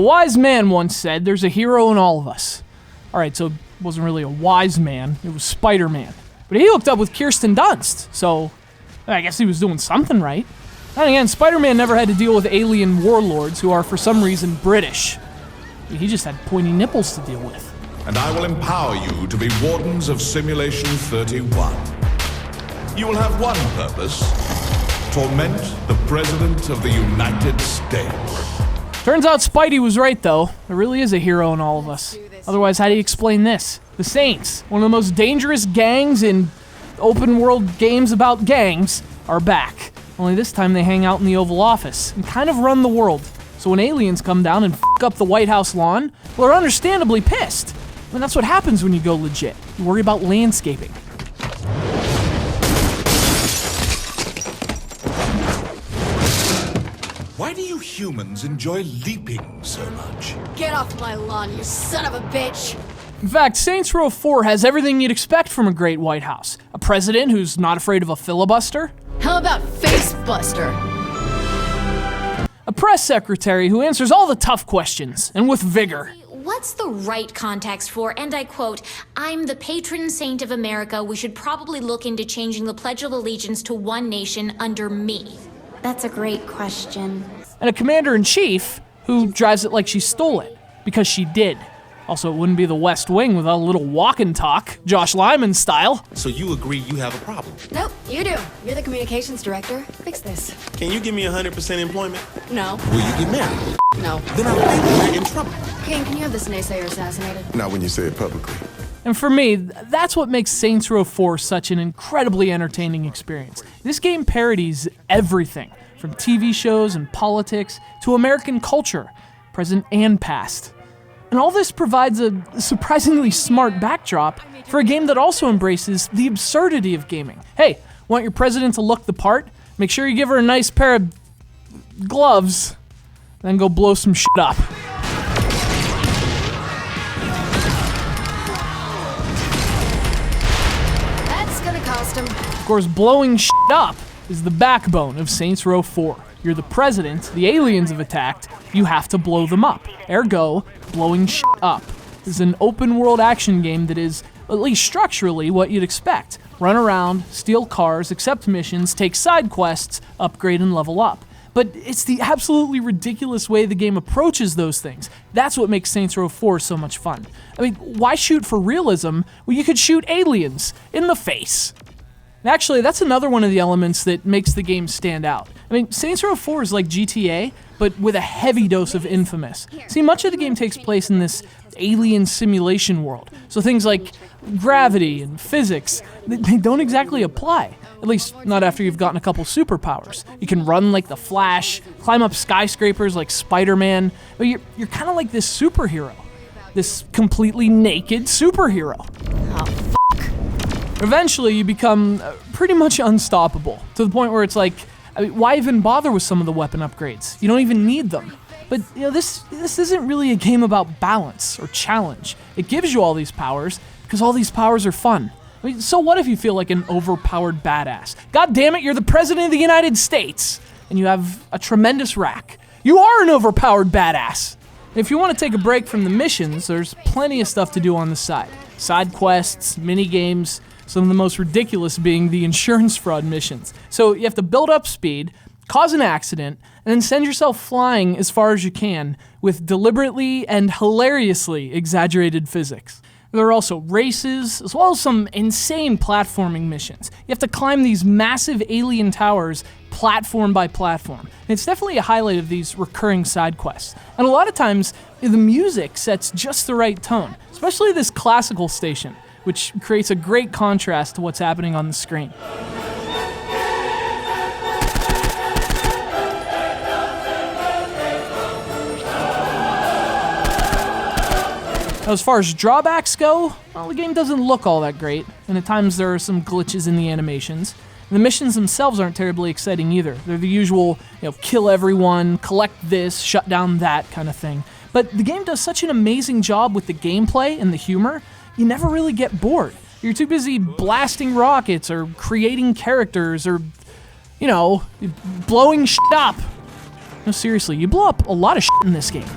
A wise man once said, there's a hero in all of us. Alright, so it wasn't really a wise man, it was Spider-Man. But he hooked up with Kirsten Dunst, so I guess he was doing something right. And again, Spider-Man never had to deal with alien warlords who are for some reason British. He just had pointy nipples to deal with. And I will empower you to be wardens of Simulation 31. You will have one purpose: torment the President of the United States. Turns out Spidey was right, though. There really is a hero in all of us. Otherwise, how do you explain this? The Saints, one of the most dangerous gangs in open-world games about gangs, are back. Only this time they hang out in the Oval Office and kind of run the world. So when aliens come down and f*** up the White House lawn, well, they're understandably pissed. I mean, that's what happens when you go legit. You worry about landscaping. Why do you humans enjoy leaping so much? Get off my lawn, you son of a bitch! In fact, Saints Row 4 has everything you'd expect from a great White House. A president who's not afraid of a filibuster. How about Facebuster? A press secretary who answers all the tough questions, and with vigor. What's the right context for, and I quote, "I'm the patron saint of America, we should probably look into changing the Pledge of Allegiance to one nation under me"? That's a great question. And a commander-in-chief who drives it like she stole it, because she did. Also, it wouldn't be the West Wing without a little walk and talk, Josh Lyman style. So you agree you have a problem? Nope, you do. You're the communications director. Fix this. Can you give me 100% employment? No. Will you get married? No. Then I think we're in trouble. King, can you have this naysayer assassinated? Not when you say it publicly. And for me, that's what makes Saints Row 4 such an incredibly entertaining experience. This game parodies everything, from TV shows and politics to American culture, present and past. And all this provides a surprisingly smart backdrop for a game that also embraces the absurdity of gaming. Hey, want your president to look the part? Make sure you give her a nice pair of gloves, then go blow some shit up. That's gonna cost him. Of course, blowing shit up is the backbone of Saints Row 4. You're the president, the aliens have attacked, you have to blow them up. Ergo, blowing shit up. This is an open world action game that is, at least structurally, what you'd expect. Run around, steal cars, accept missions, take side quests, upgrade and level up. But it's the absolutely ridiculous way the game approaches those things. That's what makes Saints Row 4 so much fun. I mean, why shoot for realism when you could shoot aliens in the face? And actually, that's another one of the elements that makes the game stand out. I mean, Saints Row 4 is like GTA, but with a heavy dose of Infamous. See, much of the game takes place in this alien simulation world. So things like gravity and physics, they don't exactly apply. At least, not after you've gotten a couple superpowers. You can run like the Flash, climb up skyscrapers like Spider-Man, but you're kind of like this superhero. This completely naked superhero. Eventually, you become pretty much unstoppable, to the point where it's like, I mean, why even bother with some of the weapon upgrades? You don't even need them. But you know, this isn't really a game about balance or challenge. It gives you all these powers because all these powers are fun. I mean, so what if you feel like an overpowered badass? God damn it, you're the president of the United States, and you have a tremendous rack. You are an overpowered badass. If you want to take a break from the missions, there's plenty of stuff to do on the side. Side quests, mini games. Some of the most ridiculous being the insurance fraud missions. So you have to build up speed, cause an accident, and then send yourself flying as far as you can with deliberately and hilariously exaggerated physics. There are also races, as well as some insane platforming missions. You have to climb these massive alien towers platform by platform. And it's definitely a highlight of these recurring side quests. And a lot of times, the music sets just the right tone, especially this classical station, which creates a great contrast to what's happening on the screen. Now, as far as drawbacks go, well, the game doesn't look all that great, and at times there are some glitches in the animations. And the missions themselves aren't terribly exciting either. They're the usual, kill everyone, collect this, shut down that kind of thing. But the game does such an amazing job with the gameplay and the humor, you never really get bored. You're too busy blasting rockets or creating characters or, blowing shit up. No, seriously, you blow up a lot of shit in this game.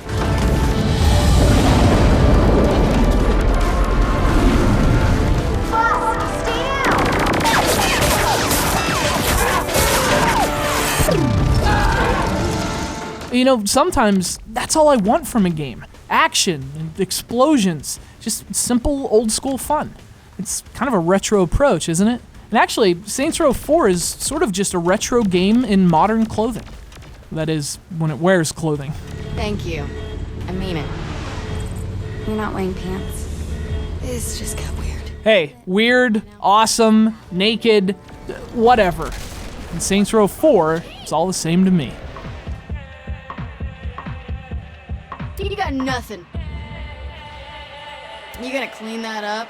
sometimes that's all I want from a game. Action and explosions. Just simple, old-school fun. It's kind of a retro approach, isn't it? And actually, Saints Row 4 is sort of just a retro game in modern clothing. That is, when it wears clothing. Thank you. I mean it. You're not wearing pants. This just got weird. Hey, weird, awesome, naked, whatever. In Saints Row 4, it's all the same to me. You got nothing. You gonna clean that up?